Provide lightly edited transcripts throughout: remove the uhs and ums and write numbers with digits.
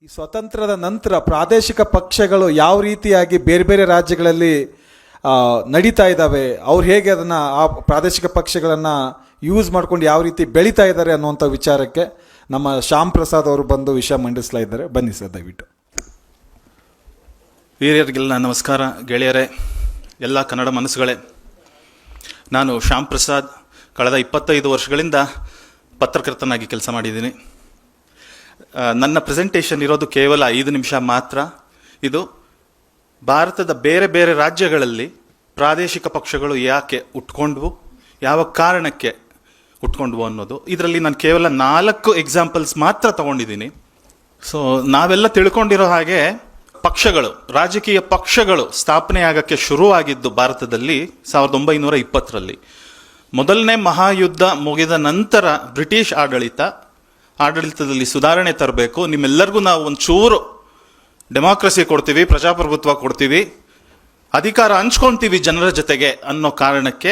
ಈ ಸ್ವತಂತ್ರದ ನಂತರ ಪ್ರಾದೇಶಿಕ ಪಕ್ಷಗಳು ಯಾವ ರೀತಿಯಾಗಿ ಬೇರೆ ಬೇರೆ ರಾಜ್ಯಗಳಲ್ಲಿ ನಡೀತಾ ಇದ್ದಾವೆ, ಅವ್ರು ಹೇಗೆ ಅದನ್ನು ಆ ಪ್ರಾದೇಶಿಕ ಪಕ್ಷಗಳನ್ನು ಯೂಸ್ ಮಾಡ್ಕೊಂಡು ಯಾವ ರೀತಿ ಬೆಳೀತಾ ಇದ್ದಾರೆ ಅನ್ನುವಂಥ ವಿಚಾರಕ್ಕೆ ನಮ್ಮ ಶ್ಯಾಮ್ ಪ್ರಸಾದ್ ಅವರು ಬಂದು ವಿಷಯ ಮಂಡಿಸ್ತಾ ಇದ್ದಾರೆ. ಬನ್ನಿ ಸರ್ ದಯವಿಟ್ಟು. ಹಿರಿಯರಿಗೆಲ್ಲ ನಮಸ್ಕಾರ. ಗೆಳೆಯರೇ, ಎಲ್ಲ ಕನ್ನಡ ಮನಸ್ಸುಗಳೇ, ನಾನು ಶ್ಯಾಮ್ ಪ್ರಸಾದ್. ಕಳೆದ 25 ವರ್ಷಗಳಿಂದ ಪತ್ರಕರ್ತನಾಗಿ ಕೆಲಸ ಮಾಡಿದ್ದೀನಿ. ನನ್ನ ಪ್ರೆಸೆಂಟೇಷನ್ ಇರೋದು ಕೇವಲ 5 ನಿಮಿಷ ಮಾತ್ರ. ಇದು ಭಾರತದ ಬೇರೆ ಬೇರೆ ರಾಜ್ಯಗಳಲ್ಲಿ ಪ್ರಾದೇಶಿಕ ಪಕ್ಷಗಳು ಯಾಕೆ ಹುಟ್ಕೊಂಡ್ವು, ಯಾವ ಕಾರಣಕ್ಕೆ ಹುಟ್ಕೊಂಡ್ವು ಅನ್ನೋದು. ಇದರಲ್ಲಿ ನಾನು ಕೇವಲ 4 ಎಕ್ಸಾಂಪಲ್ಸ್ ಮಾತ್ರ ತಗೊಂಡಿದ್ದೀನಿ. ಸೊ ನಾವೆಲ್ಲ ತಿಳ್ಕೊಂಡಿರೋ ಹಾಗೆ ಪಕ್ಷಗಳು, ರಾಜಕೀಯ ಪಕ್ಷಗಳು ಸ್ಥಾಪನೆ ಆಗೋಕ್ಕೆ ಶುರುವಾಗಿದ್ದು ಭಾರತದಲ್ಲಿ 1920ರಲ್ಲಿ. ಮೊದಲನೇ ಮಹಾಯುದ್ಧ ಮುಗಿದ ನಂತರ ಬ್ರಿಟಿಷ್ ಆಡಳಿತದಲ್ಲಿ ಸುಧಾರಣೆ ತರಬೇಕು, ನಿಮ್ಮೆಲ್ಲರಿಗೂ ನಾವು ಒಂಚೂರು ಡೆಮಾಕ್ರಸಿ ಕೊಡ್ತೀವಿ, ಪ್ರಜಾಪ್ರಭುತ್ವ ಕೊಡ್ತೀವಿ, ಅಧಿಕಾರ ಹಂಚ್ಕೊಳ್ತೀವಿ ಜನರ ಜೊತೆಗೆ ಅನ್ನೋ ಕಾರಣಕ್ಕೆ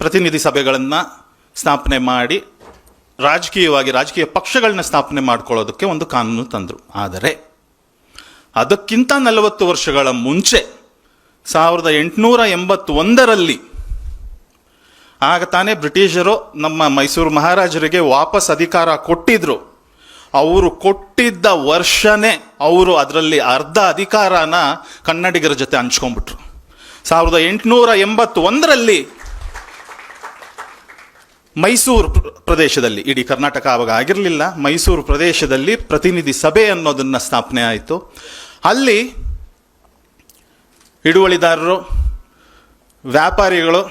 ಪ್ರತಿನಿಧಿ ಸಭೆಗಳನ್ನು ಸ್ಥಾಪನೆ ಮಾಡಿ ರಾಜಕೀಯ ಪಕ್ಷಗಳನ್ನ ಸ್ಥಾಪನೆ ಮಾಡ್ಕೊಳ್ಳೋದಕ್ಕೆ ಒಂದು ಕಾನೂನು ತಂದರು. ಆದರೆ ಅದಕ್ಕಿಂತ 40 ವರ್ಷಗಳ ಮುಂಚೆ 1881ರಲ್ಲಿ ಆಗ ತಾನೇ ಬ್ರಿಟಿಷರು ನಮ್ಮ ಮೈಸೂರು ಮಹಾರಾಜರಿಗೆ ವಾಪಸ್ ಅಧಿಕಾರ ಕೊಟ್ಟಿದ್ರು. ಅವರು ಕೊಟ್ಟಿದ್ದ ವರ್ಷನೇ ಅವರು ಅದರಲ್ಲಿ ಅರ್ಧ ಅಧಿಕಾರನ ಕನ್ನಡಿಗರ ಜೊತೆ ಹಂಚ್ಕೊಂಡ್ಬಿಟ್ರು. 1881ರಲ್ಲಿ ಮೈಸೂರು ಪ್ರದೇಶದಲ್ಲಿ, ಇಡೀ ಕರ್ನಾಟಕ ಆವಾಗ ಆಗಿರಲಿಲ್ಲ, ಮೈಸೂರು ಪ್ರದೇಶದಲ್ಲಿ ಪ್ರತಿನಿಧಿ ಸಭೆ ಅನ್ನೋದನ್ನ ಸ್ಥಾಪನೆ ಆಯಿತು. ಅಲ್ಲಿ ಹಿಡುವಳಿದಾರರು, ವ್ಯಾಪಾರಿಗಳು,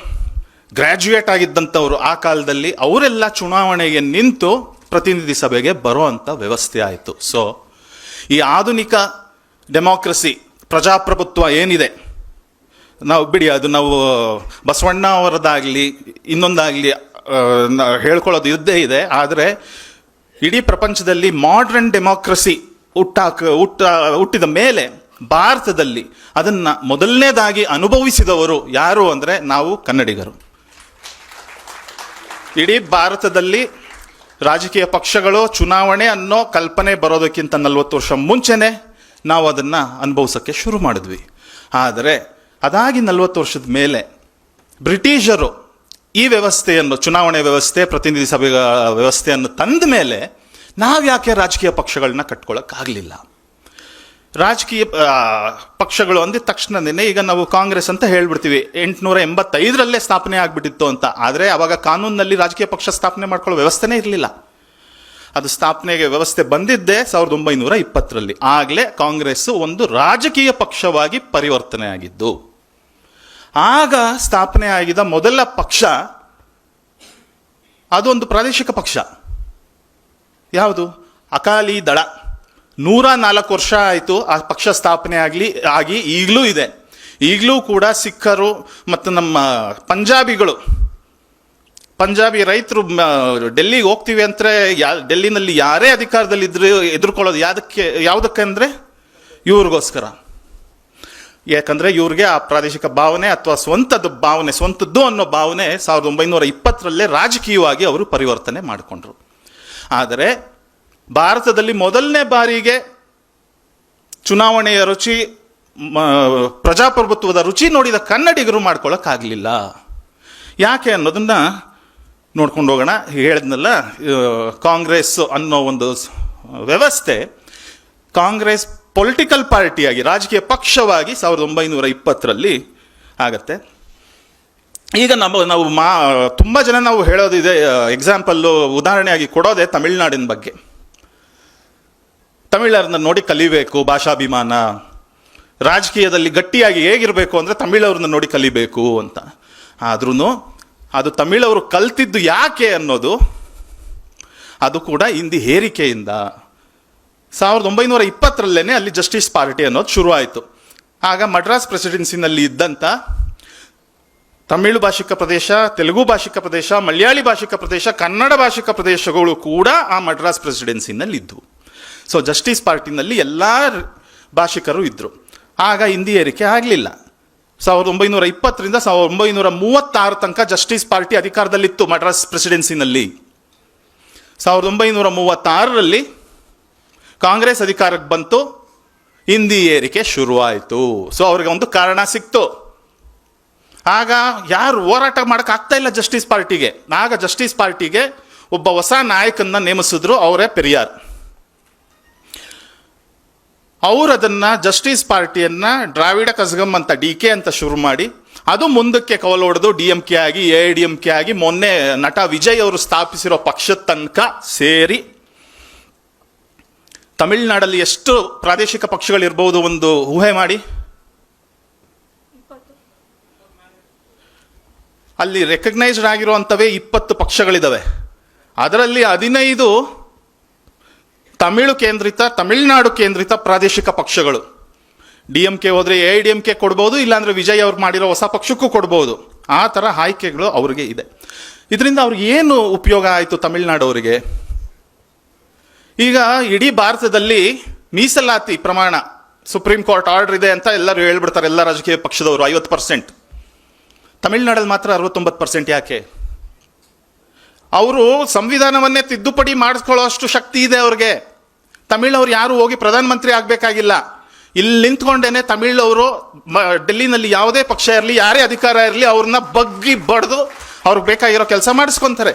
ಗ್ರ್ಯಾಜುಯೇಟ್ ಆಗಿದ್ದಂಥವ್ರು ಆ ಕಾಲದಲ್ಲಿ ಅವರೆಲ್ಲ ಚುನಾವಣೆಗೆ ನಿಂತು ಪ್ರತಿನಿಧಿ ಸಭೆಗೆ ಬರೋ ಅಂಥ ವ್ಯವಸ್ಥೆ ಆಯಿತು. ಸೊ ಈ ಆಧುನಿಕ ಡೆಮಾಕ್ರಸಿ, ಪ್ರಜಾಪ್ರಭುತ್ವ ಏನಿದೆ, ನಾವು ಬಿಡಿ ಅದು ನಾವು ಬಸವಣ್ಣ ಅವರದಾಗಲಿ ಇನ್ನೊಂದಾಗಲಿ ಹೇಳ್ಕೊಳ್ಳೋದು ಇದ್ದೇ ಇದೆ. ಆದರೆ ಇಡೀ ಪ್ರಪಂಚದಲ್ಲಿ ಮಾಡ್ರನ್ ಡೆಮಾಕ್ರಸಿ ಹುಟ್ಟಿದ ಮೇಲೆ ಭಾರತದಲ್ಲಿ ಅದನ್ನು ಮೊದಲನೇದಾಗಿ ಅನುಭವಿಸಿದವರು ಯಾರು ಅಂದರೆ ನಾವು ಕನ್ನಡಿಗರು. ಇಡೀ ಭಾರತದಲ್ಲಿ ರಾಜಕೀಯ ಪಕ್ಷಗಳು, ಚುನಾವಣೆ ಅನ್ನೋ ಕಲ್ಪನೆ ಬರೋದಕ್ಕಿಂತ 40 ವರ್ಷ ಮುಂಚೆನೆ ನಾವು ಅದನ್ನು ಅನುಭವಿಸೋಕ್ಕೆ ಶುರು ಮಾಡಿದ್ವಿ. ಆದರೆ ಅದಾಗಿ 40 ವರ್ಷದ ಮೇಲೆ ಬ್ರಿಟಿಷರು ಈ ವ್ಯವಸ್ಥೆಯನ್ನು, ಚುನಾವಣೆ ವ್ಯವಸ್ಥೆ, ಪ್ರತಿನಿಧಿ ಸಭೆಗಳ ವ್ಯವಸ್ಥೆಯನ್ನು ತಂದ ಮೇಲೆ ನಾವು ಯಾಕೆ ರಾಜಕೀಯ ಪಕ್ಷಗಳನ್ನ ಕಟ್ಕೊಳ್ಳೋಕ್ಕಾಗಲಿಲ್ಲ? ರಾಜಕೀಯ ಪಕ್ಷಗಳು ಅಂದಿದ ತಕ್ಷಣನೇ ಈಗ ನಾವು ಕಾಂಗ್ರೆಸ್ ಅಂತ ಹೇಳ್ಬಿಡ್ತೀವಿ. 885ರಲ್ಲೇ ಸ್ಥಾಪನೆ ಆಗಿಬಿಟ್ಟಿತ್ತು ಅಂತ. ಆದರೆ ಅವಾಗ ಕಾನೂನಿನಲ್ಲಿ ರಾಜಕೀಯ ಪಕ್ಷ ಸ್ಥಾಪನೆ ಮಾಡ್ಕೊಳ್ಳೋ ವ್ಯವಸ್ಥೆನೇ ಇರಲಿಲ್ಲ. ಅದು ಸ್ಥಾಪನೆಗೆ ವ್ಯವಸ್ಥೆ ಬಂದಿದ್ದೇ 1920ರಲ್ಲಿ. ಆಗಲೇ ಕಾಂಗ್ರೆಸ್ ಒಂದು ರಾಜಕೀಯ ಪಕ್ಷವಾಗಿ ಪರಿವರ್ತನೆ ಆಗಿದ್ದು. ಆಗ ಸ್ಥಾಪನೆ ಆಗಿದ್ದ ಮೊದಲ ಪಕ್ಷ ಅದೊಂದು ಪ್ರಾದೇಶಿಕ ಪಕ್ಷ. ಯಾವುದು? ಅಕಾಲಿ ದಳ. 104 ವರ್ಷ ಆಯಿತು ಆ ಪಕ್ಷ ಸ್ಥಾಪನೆ ಆಗಿ ಈಗಲೂ ಇದೆ. ಈಗಲೂ ಕೂಡ ಸಿಖ್ಖರು ಮತ್ತು ನಮ್ಮ ಪಂಜಾಬಿ ರೈತರು ಡೆಲ್ಲಿಗೆ ಹೋಗ್ತೀವಿ ಅಂದರೆ ಡೆಲ್ಲಿನಲ್ಲಿ ಯಾರೇ ಅಧಿಕಾರದಲ್ಲಿದ್ದರೂ ಎದುರ್ಕೊಳ್ಳೋದು ಯಾವುದಕ್ಕೆ ಅಂದರೆ ಇವ್ರಿಗೋಸ್ಕರ. ಯಾಕಂದರೆ ಇವ್ರಿಗೆ ಆ ಪ್ರಾದೇಶಿಕ ಭಾವನೆ ಅಥವಾ ಸ್ವಂತದ್ದು ಅನ್ನೋ ಭಾವನೆ 1920ರಲ್ಲೇ ರಾಜಕೀಯವಾಗಿ ಅವರು ಪರಿವರ್ತನೆ ಮಾಡಿಕೊಂಡ್ರು. ಆದರೆ ಭಾರತದಲ್ಲಿ ಮೊದಲನೇ ಬಾರಿಗೆ ಚುನಾವಣೆಯ ರುಚಿ, ಪ್ರಜಾಪ್ರಭುತ್ವದ ರುಚಿ ನೋಡಿದ ಕನ್ನಡಿಗರು ಮಾಡ್ಕೊಳ್ಳೋಕ್ಕಾಗಲಿಲ್ಲ. ಯಾಕೆ ಅನ್ನೋದನ್ನ ನೋಡ್ಕೊಂಡು ಹೋಗೋಣ. ಹೇಳಿದ್ನಲ್ಲ, ಕಾಂಗ್ರೆಸ್ ಅನ್ನೋ ಒಂದು ವ್ಯವಸ್ಥೆ, ಕಾಂಗ್ರೆಸ್ ಪೊಲಿಟಿಕಲ್ ಪಾರ್ಟಿಯಾಗಿ, ರಾಜಕೀಯ ಪಕ್ಷವಾಗಿ 1920ರಲ್ಲಿ ಆಗತ್ತೆ. ಈಗ ನಾವು ತುಂಬ ಜನ ನಾವು ಹೇಳೋದಿದೆ, ಎಕ್ಸಾಂಪಲ್ಲು, ಉದಾಹರಣೆಯಾಗಿ ಕೊಡೋದೆ ತಮಿಳ್ನಾಡಿನ ಬಗ್ಗೆ. ತಮಿಳರನ್ನ ನೋಡಿ ಕಲಿಬೇಕು, ಭಾಷಾಭಿಮಾನ, ರಾಜಕೀಯದಲ್ಲಿ ಗಟ್ಟಿಯಾಗಿ ಹೇಗಿರಬೇಕು ಅಂದರೆ ತಮಿಳವ್ರನ್ನ ನೋಡಿ ಕಲಿಬೇಕು ಅಂತ. ಆದ್ರೂ ಅದು ತಮಿಳವರು ಕಲ್ತಿದ್ದು ಯಾಕೆ ಅನ್ನೋದು, ಅದು ಕೂಡ ಹಿಂದಿ ಹೇರಿಕೆಯಿಂದ. 1920ರಲ್ಲೇ ಅಲ್ಲಿ ಜಸ್ಟಿಸ್ ಪಾರ್ಟಿ ಅನ್ನೋದು ಶುರು ಆಯಿತು. ಆಗ ಮಡ್ರಾಸ್ ಪ್ರೆಸಿಡೆನ್ಸಿನಲ್ಲಿ ಇದ್ದಂಥ ತಮಿಳು ಭಾಷಿಕ ಪ್ರದೇಶ, ತೆಲುಗು ಭಾಷಿಕ ಪ್ರದೇಶ, ಮಲಯಾಳಿ ಭಾಷಿಕ ಪ್ರದೇಶ, ಕನ್ನಡ ಭಾಷಿಕ ಪ್ರದೇಶಗಳು ಕೂಡ ಆ ಮಡ್ರಾಸ್ ಪ್ರೆಸಿಡೆನ್ಸಿನಲ್ಲಿ ಇದ್ದವು. ಸೊ ಜಸ್ಟಿಸ್ ಪಾರ್ಟಿನಲ್ಲಿ ಎಲ್ಲ ಭಾಷಿಕರು ಇದ್ದರು. ಆಗ ಹಿಂದಿ ಏರಿಕೆ ಆಗಲಿಲ್ಲ. 1920ರಿಂದ 1936 ತನಕ ಜಸ್ಟಿಸ್ ಪಾರ್ಟಿ ಅಧಿಕಾರದಲ್ಲಿತ್ತು ಮಡ್ರಾಸ್ ಪ್ರೆಸಿಡೆನ್ಸಿನಲ್ಲಿ. 1936ರಲ್ಲಿ ಕಾಂಗ್ರೆಸ್ ಅಧಿಕಾರಕ್ಕೆ ಬಂತು, ಹಿಂದಿ ಏರಿಕೆ ಶುರುವಾಯಿತು. ಸೊ ಅವ್ರಿಗೆ ಒಂದು ಕಾರಣ ಸಿಕ್ತು. ಆಗ ಯಾರು ಹೋರಾಟ ಮಾಡಕ್ ಆಗ್ತಾ ಇಲ್ಲ ಜಸ್ಟಿಸ್ ಪಾರ್ಟಿಗೆ. ಆಗ ಜಸ್ಟಿಸ್ ಪಾರ್ಟಿಗೆ ಒಬ್ಬ ಹೊಸ ನಾಯಕನ್ನ ನೇಮಿಸಿದ್ರು, ಅವರೇ ಪೆರಿಯಾರ್. ಅವರು ಅದನ್ನ ಜಸ್ಟಿಸ್ ಪಾರ್ಟಿಯನ್ನ ದ್ರಾವಿಡ ಕಜಗಂ ಅಂತ DK ಅಂತ ಶುರು ಮಾಡಿ, ಅದು ಮುಂದಕ್ಕೆ ಕವಲು ಹೊಡೆದು DMK ಆಗಿ AIDMK ಆಗಿ ಮೊನ್ನೆ ನಟ ವಿಜಯ್ ಅವರು ಸ್ಥಾಪಿಸಿರೋ ಪಕ್ಷದ ತನಕ ಸೇರಿ ತಮಿಳುನಾಡಲ್ಲಿ ಎಷ್ಟು ಪ್ರಾದೇಶಿಕ ಪಕ್ಷಗಳಿರ್ಬೋದು ಒಂದು ಊಹೆ ಮಾಡಿ. ಅಲ್ಲಿ ರೆಕಗ್ನೈಸ್ಡ್ ಆಗಿರುವಂಥವೇ 20 ಪಕ್ಷಗಳಿದ್ದಾವೆ. ಅದರಲ್ಲಿ 15 ತಮಿಳುನಾಡು ಕೇಂದ್ರಿತ ಪ್ರಾದೇಶಿಕ ಪಕ್ಷಗಳು. DMK ಹೋದ್ರೆ AIDMK ಕೊಡ್ಬೋದು, ಇಲ್ಲಾಂದ್ರೆ ವಿಜಯ್ ಅವ್ರು ಮಾಡಿರೋ ಹೊಸ ಪಕ್ಷಕ್ಕೂ ಕೊಡ್ಬೋದು. ಆ ಥರ ಆಯ್ಕೆಗಳು ಅವ್ರಿಗೆ ಇದೆ. ಇದರಿಂದ ಅವ್ರಿಗೆ ಏನು ಉಪಯೋಗ ಆಯಿತು ತಮಿಳುನಾಡವರಿಗೆ? ಈಗ ಇಡೀ ಭಾರತದಲ್ಲಿ ಮೀಸಲಾತಿ ಪ್ರಮಾಣ ಸುಪ್ರೀಂ ಕೋರ್ಟ್ ಆರ್ಡರ್ ಇದೆ ಅಂತ ಎಲ್ಲರೂ ಹೇಳ್ಬಿಡ್ತಾರೆ, ಎಲ್ಲ ರಾಜಕೀಯ ಪಕ್ಷದವರು 50%. ತಮಿಳುನಾಡಲ್ಲಿ ಮಾತ್ರ 69%. ಯಾಕೆ? ಅವರು ಸಂವಿಧಾನವನ್ನೇ ತಿದ್ದುಪಡಿ ಮಾಡಿಸ್ಕೊಳ್ಳೋ ಅಷ್ಟು ಶಕ್ತಿ ಇದೆ ಅವ್ರಿಗೆ. ತಮಿಳವ್ರು ಯಾರು ಹೋಗಿ ಪ್ರಧಾನಮಂತ್ರಿ ಆಗಬೇಕಾಗಿಲ್ಲ. ಇಲ್ಲಿ ನಿಂತ್ಕೊಂಡೇನೆ ತಮಿಳವರು ಡೆಲ್ಲಿನಲ್ಲಿ ಯಾವುದೇ ಪಕ್ಷ ಇರಲಿ, ಯಾರೇ ಅಧಿಕಾರ ಇರಲಿ, ಅವ್ರನ್ನ ಬಗ್ಗಿ ಬಡ್ದು ಅವ್ರಿಗೆ ಬೇಕಾಗಿರೋ ಕೆಲಸ ಮಾಡಿಸ್ಕೊಂತಾರೆ.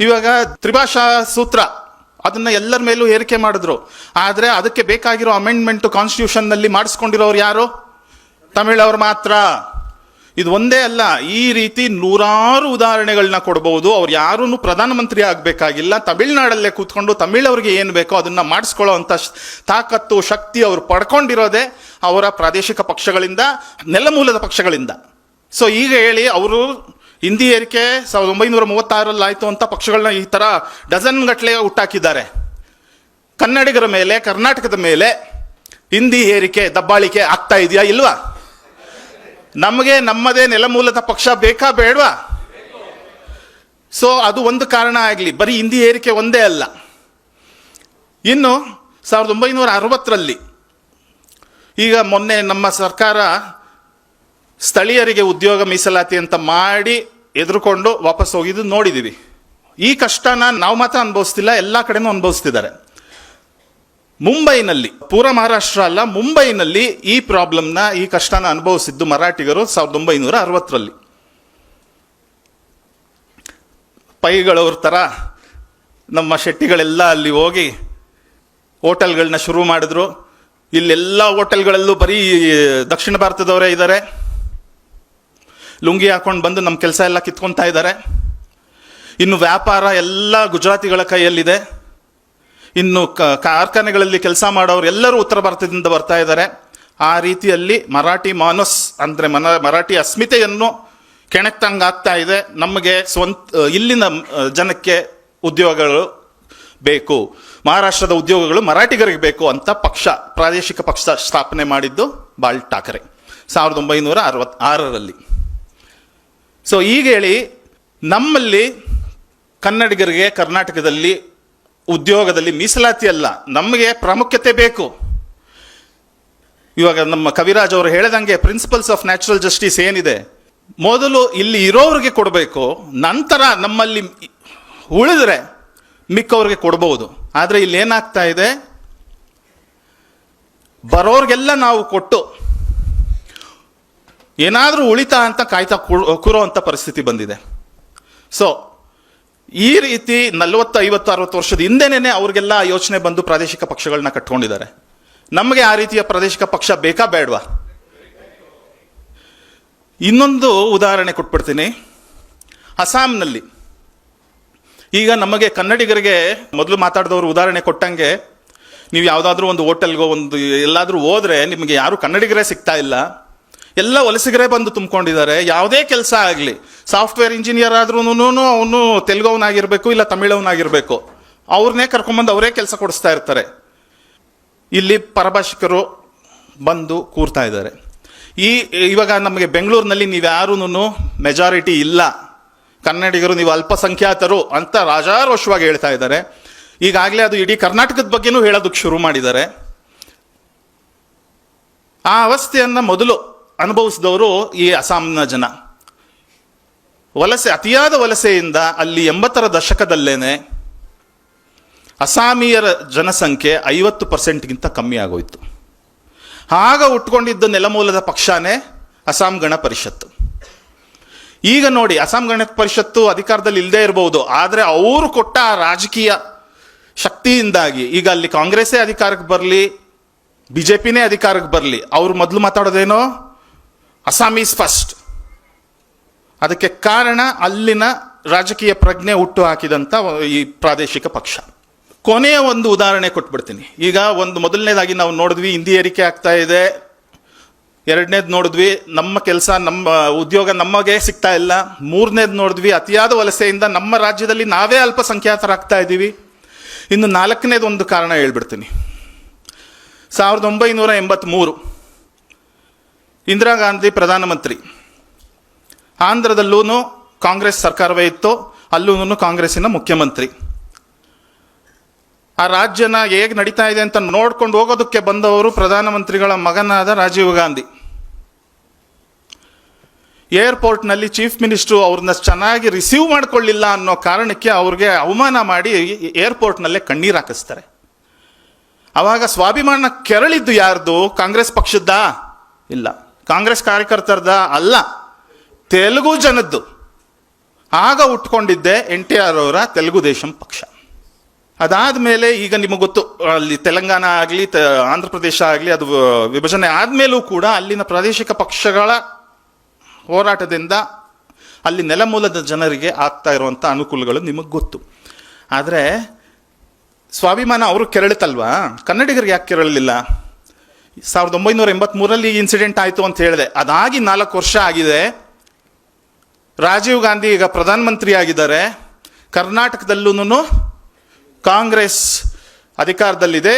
ಇವಾಗ ತ್ರಿಭಾಷಾ ಸೂತ್ರ ಅದನ್ನ ಎಲ್ಲರ ಮೇಲೂ ಏರಿಕೆ ಮಾಡಿದ್ರು. ಆದರೆ ಅದಕ್ಕೆ ಬೇಕಾಗಿರೋ ಅಮೆಂಡ್ಮೆಂಟ್ ಕಾನ್ಸ್ಟಿಟ್ಯೂಷನ್ನಲ್ಲಿ ಮಾಡಿಸ್ಕೊಂಡಿರೋರು ಯಾರು? ತಮಿಳವ್ರು ಮಾತ್ರ. ಇದು ಒಂದೇ ಅಲ್ಲ, ಈ ರೀತಿ ನೂರಾರು ಉದಾಹರಣೆಗಳನ್ನ ಕೊಡಬಹುದು. ಅವ್ರು ಯಾರೂ ಪ್ರಧಾನಮಂತ್ರಿ ಆಗಬೇಕಾಗಿಲ್ಲ, ತಮಿಳ್ನಾಡಲ್ಲೇ ಕೂತ್ಕೊಂಡು ತಮಿಳವ್ರಿಗೆ ಏನು ಬೇಕೋ ಅದನ್ನ ಮಾಡಿಸ್ಕೊಳ್ಳೋ ಅಂತ ತಾಕತ್ತು ಶಕ್ತಿ ಅವರು ಪಡ್ಕೊಂಡಿರೋದೇ ಅವರ ಪ್ರಾದೇಶಿಕ ಪಕ್ಷಗಳಿಂದ, ನೆಲಮೂಲದ ಪಕ್ಷಗಳಿಂದ. ಸೊ ಈಗ ಹೇಳಿ ಅವರು ಹಿಂದಿ ಏರಿಕೆ 1936 ಆಯಿತು ಅಂತ ಪಕ್ಷಗಳನ್ನ ಈ ಥರ ಡಜನ್ ಗಟ್ಟಲೆ ಹುಟ್ಟಾಕಿದ್ದಾರೆ. ಕನ್ನಡಿಗರ ಮೇಲೆ, ಕರ್ನಾಟಕದ ಮೇಲೆ ಹಿಂದಿ ಏರಿಕೆ ದಬ್ಬಾಳಿಕೆ ಆಗ್ತಾ ಇದೆಯಾ ಇಲ್ವಾ? ನಮಗೆ ನಮ್ಮದೇ ನೆಲಮೂಲದ ಪಕ್ಷ ಬೇಕಾ ಬೇಡವಾ? ಸೊ ಅದು ಒಂದು ಕಾರಣ ಆಗಲಿ. ಬರೀ ಹಿಂದಿ ಏರಿಕೆ ಒಂದೇ ಅಲ್ಲ. ಇನ್ನು 1960ರಲ್ಲಿ ಈಗ ಮೊನ್ನೆ ನಮ್ಮ ಸರ್ಕಾರ ಸ್ಥಳೀಯರಿಗೆ ಉದ್ಯೋಗ ಮೀಸಲಾತಿ ಅಂತ ಮಾಡಿ ಎದುರುಕೊಂಡು ವಾಪಸ್ ಹೋಗಿದ್ದು ನೋಡಿದ್ದೀವಿ. ಈ ಕಷ್ಟನ ನಾವು ಮಾತ್ರ ಅನುಭವಿಸ್ತಿಲ್ಲ, ಎಲ್ಲ ಕಡೆನೂ ಅನುಭವಿಸ್ತಿದ್ದಾರೆ. ಮುಂಬೈನಲ್ಲಿ, ಪೂರ ಮಹಾರಾಷ್ಟ್ರ ಅಲ್ಲ, ಮುಂಬೈನಲ್ಲಿ ಈ ಪ್ರಾಬ್ಲಮ್ನ, ಈ ಕಷ್ಟನ ಅನುಭವಿಸಿದ್ದು ಮರಾಠಿಗರು 1960ರಲ್ಲಿ. ಪೈಗಳವ್ರ ಥರ ನಮ್ಮ ಶೆಟ್ಟಿಗಳೆಲ್ಲ ಅಲ್ಲಿ ಹೋಗಿ ಹೋಟೆಲ್ಗಳನ್ನ ಶುರು ಮಾಡಿದ್ರು. ಇಲ್ಲೆಲ್ಲ ಹೋಟೆಲ್ಗಳಲ್ಲೂ ಬರೀ ದಕ್ಷಿಣ ಭಾರತದವರೇ ಇದ್ದಾರೆ. ಲುಂಗಿ ಹಾಕೊಂಡು ಬಂದು ನಮ್ಮ ಕೆಲಸ ಎಲ್ಲ ಕಿತ್ಕೊತಾ ಇದ್ದಾರೆ. ಇನ್ನು ವ್ಯಾಪಾರ ಎಲ್ಲ ಗುಜರಾತಿಗಳ ಕೈಯಲ್ಲಿದೆ. ಇನ್ನು ಕಾರ್ಖಾನೆಗಳಲ್ಲಿ ಕೆಲಸ ಮಾಡೋರು ಎಲ್ಲರೂ ಉತ್ತರ ಭಾರತದಿಂದ ಬರ್ತಾ ಇದ್ದಾರೆ. ಆ ರೀತಿಯಲ್ಲಿ ಮರಾಠಿ ಮಾನಸ್ ಅಂದರೆ ಮರಾಠಿ ಅಸ್ಮಿತೆಯನ್ನು ಕೆಣಕ್ತಂಗಾಗ್ತಾ ಇದೆ. ನಮಗೆ ಇಲ್ಲಿನ ಜನಕ್ಕೆ ಉದ್ಯೋಗಗಳು ಬೇಕು, ಮಹಾರಾಷ್ಟ್ರದ ಉದ್ಯೋಗಗಳು ಮರಾಠಿಗರಿಗೆ ಬೇಕು ಅಂತ ಪ್ರಾದೇಶಿಕ ಪಕ್ಷ ಸ್ಥಾಪನೆ ಮಾಡಿದ್ದು ಬಾಳ್ ಠಾಕರೆ 1966ರಲ್ಲಿ. ಸೊ ಈಗ ಹೇಳಿ, ನಮ್ಮಲ್ಲಿ ಕನ್ನಡಿಗರಿಗೆ ಕರ್ನಾಟಕದಲ್ಲಿ ಉದ್ಯೋಗದಲ್ಲಿ ಮೀಸಲಾತಿ ಅಲ್ಲ, ನಮಗೆ ಪ್ರಾಮುಖ್ಯತೆ ಬೇಕು. ಇವಾಗ ನಮ್ಮ ಕವಿರಾಜ್ ಅವರು ಹೇಳ್ದಂಗೆ ಪ್ರಿನ್ಸಿಪಲ್ಸ್ ಆಫ್ ನ್ಯಾಚುರಲ್ ಜಸ್ಟಿಸ್ ಏನಿದೆ, ಮೊದಲು ಇಲ್ಲಿ ಇರೋರಿಗೆ ಕೊಡಬೇಕು, ನಂತರ ನಮ್ಮಲ್ಲಿ ಉಳಿದ್ರೆ ಮಿಕ್ಕವ್ರಿಗೆ ಕೊಡ್ಬೋದು. ಆದರೆ ಇಲ್ಲಿ ಏನಾಗ್ತಾ ಇದೆ, ಬರೋರಿಗೆಲ್ಲ ನಾವು ಕೊಟ್ಟು ಏನಾದರೂ ಉಳಿತಾ ಅಂತ ಕಾಯ್ತಾ ಕೂರೋ ಅಂತ ಪರಿಸ್ಥಿತಿ ಬಂದಿದೆ. ಸೊ ಈ ರೀತಿ 40, 50, 60 ವರ್ಷದ ಹಿಂದೆನೇ ಅವ್ರಿಗೆಲ್ಲ ಯೋಚನೆ ಬಂದು ಪ್ರಾದೇಶಿಕ ಪಕ್ಷಗಳನ್ನ ಕಟ್ಕೊಂಡಿದ್ದಾರೆ. ನಮಗೆ ಆ ರೀತಿಯ ಪ್ರಾದೇಶಿಕ ಪಕ್ಷ ಬೇಕಾ ಬೇಡವಾ? ಇನ್ನೊಂದು ಉದಾಹರಣೆ ಕೊಟ್ಬಿಡ್ತೀನಿ. ಅಸ್ಸಾಂನಲ್ಲಿ ಈಗ ನಮಗೆ ಕನ್ನಡಿಗರಿಗೆ ಮೊದಲು ಮಾತಾಡಿದವರು ಉದಾಹರಣೆ ಕೊಟ್ಟಂಗೆ, ನೀವು ಯಾವುದಾದ್ರೂ ಒಂದು ಹೋಟೆಲ್ಗೋ ಒಂದು ಎಲ್ಲಾದರೂ ಹೋದ್ರೆ ನಿಮಗೆ ಯಾರು ಕನ್ನಡಿಗರೇ ಸಿಗ್ತಾ ಇಲ್ಲ, ಎಲ್ಲ ವಲಸಿಗರೇ ಬಂದು ತುಂಬಿಕೊಂಡಿದ್ದಾರೆ. ಯಾವುದೇ ಕೆಲಸ ಆಗಲಿ, ಸಾಫ್ಟ್ವೇರ್ ಇಂಜಿನಿಯರ್ ಆದ್ರೂ ಅವನು ತೆಲುಗವನಾಗಿರ್ಬೇಕು ಇಲ್ಲ ತಮಿಳವನಾಗಿರ್ಬೇಕು, ಅವ್ರನ್ನೇ ಕರ್ಕೊಂಬಂದು ಅವರೇ ಕೆಲಸ ಕೊಡಿಸ್ತಾ ಇರ್ತಾರೆ. ಇಲ್ಲಿ ಪರಭಾಷಿಕರು ಬಂದು ಕೂರ್ತಾ ಇದ್ದಾರೆ. ಇವಾಗ ನಮಗೆ ಬೆಂಗಳೂರಿನಲ್ಲಿ ನೀವು ಯಾರೂ ಮೆಜಾರಿಟಿ ಇಲ್ಲ, ಕನ್ನಡಿಗರು ನೀವು ಅಲ್ಪಸಂಖ್ಯಾತರು ಅಂತ ರಾಜಾರೋಷವಾಗಿ ಹೇಳ್ತಾ ಇದ್ದಾರೆ. ಈಗಾಗಲೇ ಅದು ಇಡೀ ಕರ್ನಾಟಕದ ಬಗ್ಗೆನೂ ಹೇಳೋದಕ್ಕೆ ಶುರು ಮಾಡಿದ್ದಾರೆ. ಆ ಅವಸ್ಥೆಯನ್ನು ಮೊದಲು ಅನುಭವಿಸಿದವರು ಈ ಅಸ್ಸಾಂನ ಜನ. ಅತಿಯಾದ ವಲಸೆಯಿಂದ ಅಲ್ಲಿ 80ರ ದಶಕದಲ್ಲೇನೆ ಅಸಾಮೀಯರ ಜನಸಂಖ್ಯೆ 50%ಗಿಂತ ಕಮ್ಮಿ ಆಗೋಯ್ತು. ಆಗ ಹುಟ್ಕೊಂಡಿದ್ದ ನೆಲಮೂಲದ ಪಕ್ಷನೇ ಅಸ್ಸಾಂ ಗಣ ಪರಿಷತ್ತು. ಈಗ ನೋಡಿ, ಅಸ್ಸಾಂ ಗಣ ಪರಿಷತ್ತು ಅಧಿಕಾರದಲ್ಲಿ ಇಲ್ಲದೆ ಇರಬಹುದು, ಆದರೆ ಅವರು ಕೊಟ್ಟ ಆ ರಾಜಕೀಯ ಶಕ್ತಿಯಿಂದಾಗಿ ಈಗ ಅಲ್ಲಿ ಕಾಂಗ್ರೆಸ್ಸೇ ಅಧಿಕಾರಕ್ಕೆ ಬರಲಿ, ಬಿಜೆಪಿನೇ ಅಧಿಕಾರಕ್ಕೆ ಬರಲಿ, ಅವರು ಮೊದಲು ಮಾತಾಡೋದೇನೋ ಅಸ್ಸಾಮೀಸ್ ಫಸ್ಟ್. ಅದಕ್ಕೆ ಕಾರಣ ಅಲ್ಲಿನ ರಾಜಕೀಯ ಪ್ರಜ್ಞೆ ಹುಟ್ಟು ಹಾಕಿದಂಥ ಈ ಪ್ರಾದೇಶಿಕ ಪಕ್ಷ. ಕೊನೆಯ ಒಂದು ಉದಾಹರಣೆ ಕೊಟ್ಬಿಡ್ತೀನಿ. ಈಗ ಮೊದಲನೇದಾಗಿ ನಾವು ನೋಡಿದ್ವಿ, ಹಿಂದಿ ಏರಿಕೆ ಆಗ್ತಾ ಇದೆ. ಎರಡನೇದು ನೋಡಿದ್ವಿ, ನಮ್ಮ ಕೆಲಸ ನಮ್ಮ ಉದ್ಯೋಗ ನಮಗೆ ಸಿಗ್ತಾ ಇಲ್ಲ. ಮೂರನೇದು ನೋಡಿದ್ವಿ, ಅತಿಯಾದ ವಲಸೆಯಿಂದ ನಮ್ಮ ರಾಜ್ಯದಲ್ಲಿ ನಾವೇ ಅಲ್ಪಸಂಖ್ಯಾತರಾಗ್ತಾ ಇದ್ದೀವಿ. ಇನ್ನು ನಾಲ್ಕನೇದು ಒಂದು ಕಾರಣ ಹೇಳ್ಬಿಡ್ತೀನಿ. 1983 ಇಂದಿರಾ ಗಾಂಧಿ ಪ್ರಧಾನಮಂತ್ರಿ. ಆಂಧ್ರದಲ್ಲೂ ಕಾಂಗ್ರೆಸ್ ಸರ್ಕಾರವೇ ಇತ್ತು, ಅಲ್ಲೂ ಕಾಂಗ್ರೆಸ್ಸಿನ ಮುಖ್ಯಮಂತ್ರಿ. ಆ ರಾಜ್ಯನ ಹೇಗೆ ನಡೀತಾ ಇದೆ ಅಂತ ನೋಡ್ಕೊಂಡು ಹೋಗೋದಕ್ಕೆ ಬಂದವರು ಪ್ರಧಾನಮಂತ್ರಿಗಳ ಮಗನಾದ ರಾಜೀವ್ ಗಾಂಧಿ. ಏರ್ಪೋರ್ಟ್ನಲ್ಲಿ ಚೀಫ್ ಮಿನಿಸ್ಟ್ರು ಅವ್ರನ್ನ ಚೆನ್ನಾಗಿ ರಿಸೀವ್ ಮಾಡ್ಕೊಳ್ಳಿಲ್ಲ ಅನ್ನೋ ಕಾರಣಕ್ಕೆ ಅವ್ರಿಗೆ ಅವಮಾನ ಮಾಡಿ ಏರ್ಪೋರ್ಟ್ನಲ್ಲೇ ಕಣ್ಣೀರು ಹಾಕಿಸ್ತಾರೆ. ಆವಾಗ ಸ್ವಾಭಿಮಾನ ಕೆರಳಿದ್ದು ಯಾರ್ದು? ಕಾಂಗ್ರೆಸ್ ಪಕ್ಷದ? ಇಲ್ಲ. ಕಾಂಗ್ರೆಸ್ ಕಾರ್ಯಕರ್ತರದ? ಅಲ್ಲ, ತೆಲುಗು ಜನದ್ದು. ಆಗ ಹುಟ್ಕೊಂಡಿದ್ದೆ NTR ಅವರ ತೆಲುಗು ದೇಶಂ ಪಕ್ಷ. ಅದಾದ ಮೇಲೆ ಈಗ ನಿಮಗೆ ಗೊತ್ತು, ಅಲ್ಲಿ ತೆಲಂಗಾಣ ಆಗಲಿ ಆಂಧ್ರ ಪ್ರದೇಶ ಆಗಲಿ ಅದು ವಿಭಜನೆ ಆದಮೇಲೂ ಕೂಡ ಅಲ್ಲಿನ ಪ್ರಾದೇಶಿಕ ಪಕ್ಷಗಳ ಹೋರಾಟದಿಂದ ಅಲ್ಲಿ ನೆಲಮೂಲದ ಜನರಿಗೆ ಆಗ್ತಾ ಇರುವಂಥ ಅನುಕೂಲಗಳು ನಿಮಗೆ ಗೊತ್ತು. ಆದರೆ ಸ್ವಾಭಿಮಾನ ಅವರು ಕೆರಳಿತಲ್ವಾ, ಕನ್ನಡಿಗರಿಗೆ ಯಾಕೆ ಕೆರಳಲಿಲ್ಲ? 1983ರಲ್ಲಿ ಇನ್ಸಿಡೆಂಟ್ ಆಯಿತು ಅಂತ ಹೇಳಿದೆ. ಅದಾಗಿ 4 ವರ್ಷ ಆಗಿದೆ. ರಾಜೀವ್ ಗಾಂಧಿ ಈಗ ಪ್ರಧಾನಮಂತ್ರಿ ಆಗಿದ್ದಾರೆ. ಕರ್ನಾಟಕದಲ್ಲೂ ಕಾಂಗ್ರೆಸ್ ಅಧಿಕಾರದಲ್ಲಿದೆ,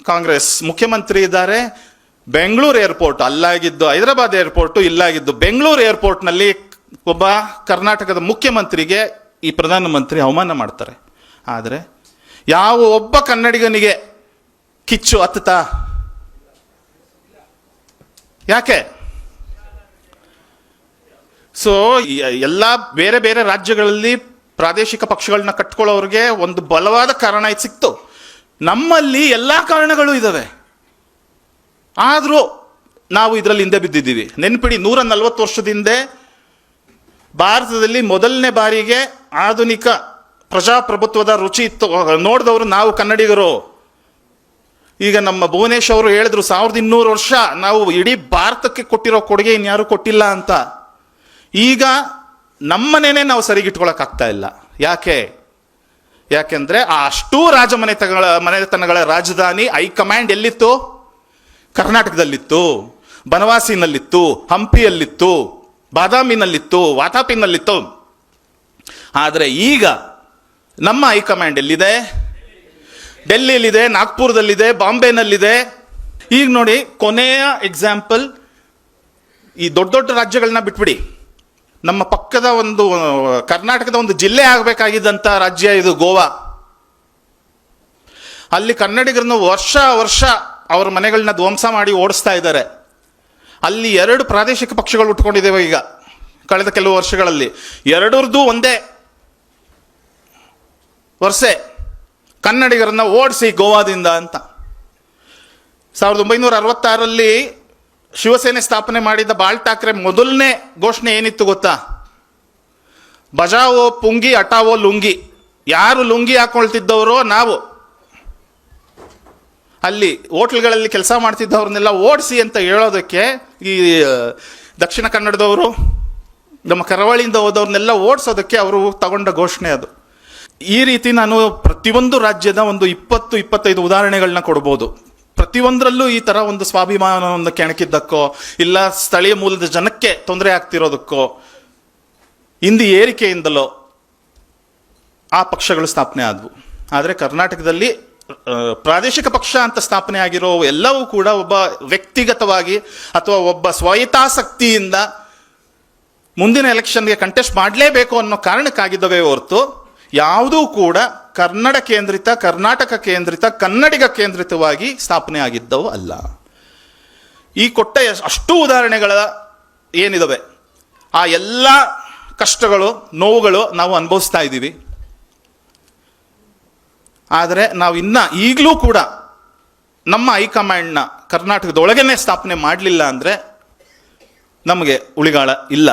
ಕಾಂಗ್ರೆಸ್ ಮುಖ್ಯಮಂತ್ರಿ ಇದ್ದಾರೆ. ಬೆಂಗಳೂರು ಏರ್ಪೋರ್ಟ್ ಅಲ್ಲಾಗಿದ್ದು, ಹೈದರಾಬಾದ್ ಏರ್ಪೋರ್ಟು ಇಲ್ಲಾಗಿದ್ದು, ಬೆಂಗಳೂರು ಏರ್ಪೋರ್ಟ್ನಲ್ಲಿ ಒಬ್ಬ ಕರ್ನಾಟಕದ ಮುಖ್ಯಮಂತ್ರಿಗೆ ಈ ಪ್ರಧಾನಮಂತ್ರಿ ಅವಮಾನ ಮಾಡ್ತಾರೆ. ಆದರೆ ಯಾವ ಒಬ್ಬ ಕನ್ನಡಿಗನಿಗೆ ಕಿಚ್ಚು ಹತ್ತುತ್ತಾ? ಯಾಕೆ? ಸೊ ಎಲ್ಲ ಬೇರೆ ಬೇರೆ ರಾಜ್ಯಗಳಲ್ಲಿ ಪ್ರಾದೇಶಿಕ ಪಕ್ಷಗಳನ್ನ ಕಟ್ಕೊಳ್ಳೋರಿಗೆ ಒಂದು ಬಲವಾದ ಕಾರಣ ಇದು ಸಿಕ್ತು. ನಮ್ಮಲ್ಲಿ ಎಲ್ಲ ಕಾರಣಗಳು ಇದ್ದಾವೆ, ಆದರೂ ನಾವು ಇದರಲ್ಲಿ ಹಿಂದೆ ಬಿದ್ದಿದ್ದೀವಿ. ನೆನ್ಪಿಡಿ, 140 ವರ್ಷದ ಹಿಂದೆ ಭಾರತದಲ್ಲಿ ಮೊದಲನೇ ಬಾರಿಗೆ ಆಧುನಿಕ ಪ್ರಜಾಪ್ರಭುತ್ವದ ರುಚಿ ಇತ್ತು, ನೋಡಿದವರು ನಾವು ಕನ್ನಡಿಗರು. ಈಗ ನಮ್ಮ ಭುವನೇಶ್ ಅವರು ಹೇಳಿದ್ರು, 1200 ವರ್ಷ ನಾವು ಇಡೀ ಭಾರತಕ್ಕೆ ಕೊಟ್ಟಿರೋ ಕೊಡುಗೆ ಇನ್ಯಾರು ಕೊಟ್ಟಿಲ್ಲ ಅಂತ. ಈಗ ನಮ್ಮನೇನೆ ನಾವು ಸರಿಗಿಟ್ಕೊಳಕ್ಕಾಗ್ತಾ ಇಲ್ಲ. ಯಾಕೆಂದ್ರೆ ಆ ಅಷ್ಟೂ ಮನೆತನಗಳ ರಾಜಧಾನಿ ಹೈಕಮಾಂಡ್ ಎಲ್ಲಿತ್ತು? ಕರ್ನಾಟಕದಲ್ಲಿತ್ತು, ಬನವಾಸಿನಲ್ಲಿತ್ತು, ಹಂಪಿಯಲ್ಲಿತ್ತು, ಬಾದಾಮಿನಲ್ಲಿತ್ತು, ವಾತಾಪಿನಲ್ಲಿತ್ತು. ಆದರೆ ಈಗ ನಮ್ಮ ಹೈಕಮಾಂಡ್ ಎಲ್ಲಿದೆ? ಡೆಲ್ಲಿಯಲ್ಲಿದೆ, ನಾಗ್ಪುರದಲ್ಲಿದೆ, ಬಾಂಬೆನಲ್ಲಿದೆ. ಈಗ ನೋಡಿ, ಕೊನೆಯ ಎಕ್ಸಾಂಪಲ್, ಈ ದೊಡ್ಡ ದೊಡ್ಡ ರಾಜ್ಯಗಳನ್ನ ಬಿಟ್ಬಿಡಿ, ನಮ್ಮ ಪಕ್ಕದ ಒಂದು ಕರ್ನಾಟಕದ ಒಂದು ಜಿಲ್ಲೆ ಆಗಬೇಕಾಗಿದ್ದಂಥ ರಾಜ್ಯ ಇದು ಗೋವಾ. ಅಲ್ಲಿ ಕನ್ನಡಿಗರನ್ನು ವರ್ಷ ಅವರ ಮನೆಗಳನ್ನ ಧ್ವಂಸ ಮಾಡಿ ಓಡಿಸ್ತಾ ಇದ್ದಾರೆ. ಅಲ್ಲಿ 2 ಪ್ರಾದೇಶಿಕ ಪಕ್ಷಗಳು ಉಟ್ಕೊಂಡಿದ್ದೇವೆ ಈಗ ಕಳೆದ ಕೆಲವು ವರ್ಷಗಳಲ್ಲಿ. ಎರಡರದ್ದು ಒಂದೇ ವರ್ಷೆ, ಕನ್ನಡಿಗರನ್ನ ಓಡಿಸಿ ಗೋವಾದಿಂದ ಅಂತ. 1966ರಲ್ಲಿ ಶಿವಸೇನೆ ಸ್ಥಾಪನೆ ಮಾಡಿದ ಬಾಳ್ ಠಾಕ್ರೆ ಮೊದಲನೇ ಘೋಷಣೆ ಏನಿತ್ತು ಗೊತ್ತಾ? ಬಜಾವೋ ಪುಂಗಿ ಹಟಾವೋ ಲುಂಗಿ. ಯಾರು ಲುಂಗಿ ಹಾಕೊಳ್ತಿದ್ದವರೋ ನಾವು ಅಲ್ಲಿ ಹೋಟ್ಲ್ಗಳಲ್ಲಿ ಕೆಲಸ ಮಾಡ್ತಿದ್ದವ್ರನ್ನೆಲ್ಲ ಓಡಿಸಿ ಅಂತ ಹೇಳೋದಕ್ಕೆ ಈ ದಕ್ಷಿಣ ಕನ್ನಡದವರು, ನಮ್ಮ ಕರಾವಳಿಯಿಂದ ಹೋದವ್ರನ್ನೆಲ್ಲ ಓಡಿಸೋದಕ್ಕೆ ಅವರು ತಗೊಂಡ ಘೋಷಣೆ ಅದು. ಈ ರೀತಿ ನಾನು ಪ್ರತಿಯೊಂದು ರಾಜ್ಯದ ಒಂದು 20-25 ಉದಾಹರಣೆಗಳನ್ನ ಕೊಡ್ಬೋದು. ಪ್ರತಿಯೊಂದರಲ್ಲೂ ಈ ಥರ ಒಂದು ಸ್ವಾಭಿಮಾನವನ್ನು ಕೆಣಕಿದ್ದಕ್ಕೋ, ಇಲ್ಲ ಸ್ಥಳೀಯ ಮೂಲದ ಜನಕ್ಕೆ ತೊಂದರೆ ಆಗ್ತಿರೋದಕ್ಕೋ, ಹಿಂದಿ ಏರಿಕೆಯಿಂದಲೋ ಆ ಪಕ್ಷಗಳು ಸ್ಥಾಪನೆ ಆದವು. ಆದರೆ ಕರ್ನಾಟಕದಲ್ಲಿ ಪ್ರಾದೇಶಿಕ ಪಕ್ಷ ಅಂತ ಸ್ಥಾಪನೆ ಆಗಿರೋ ಎಲ್ಲವೂ ಕೂಡ ಒಬ್ಬ ವ್ಯಕ್ತಿಗತವಾಗಿ ಅಥವಾ ಒಬ್ಬ ಸ್ವಾಯತ್ತಾಸಕ್ತಿಯಿಂದ ಮುಂದಿನ ಎಲೆಕ್ಷನ್ಗೆ ಕಂಟೆಸ್ಟ್ ಮಾಡಲೇಬೇಕು ಅನ್ನೋ ಕಾರಣಕ್ಕಾಗಿದ್ದವೇ ಹೊರತು ಯಾವುದೂ ಕೂಡ ಕನ್ನಡ ಕೇಂದ್ರಿತ, ಕರ್ನಾಟಕ ಕೇಂದ್ರಿತ, ಕನ್ನಡಿಗ ಕೇಂದ್ರಿತವಾಗಿ ಸ್ಥಾಪನೆ ಆಗಿದ್ದವು ಅಲ್ಲ. ಈ ಕೊಟ್ಟ ಅಷ್ಟೂ ಉದಾಹರಣೆಗಳ ಏನಿದಾವೆ, ಆ ಎಲ್ಲ ಕಷ್ಟಗಳು, ನೋವುಗಳು ನಾವು ಅನುಭವಿಸ್ತಾ ಇದ್ದೀವಿ. ಆದರೆ ನಾವು ಈಗಲೂ ಕೂಡ ನಮ್ಮ ಹೈಕಮಾಂಡ್ನ ಕರ್ನಾಟಕದೊಳಗೇನೆ ಸ್ಥಾಪನೆ ಮಾಡಲಿಲ್ಲ ಅಂದರೆ ನಮಗೆ ಉಳಿಗಾಲ ಇಲ್ಲ.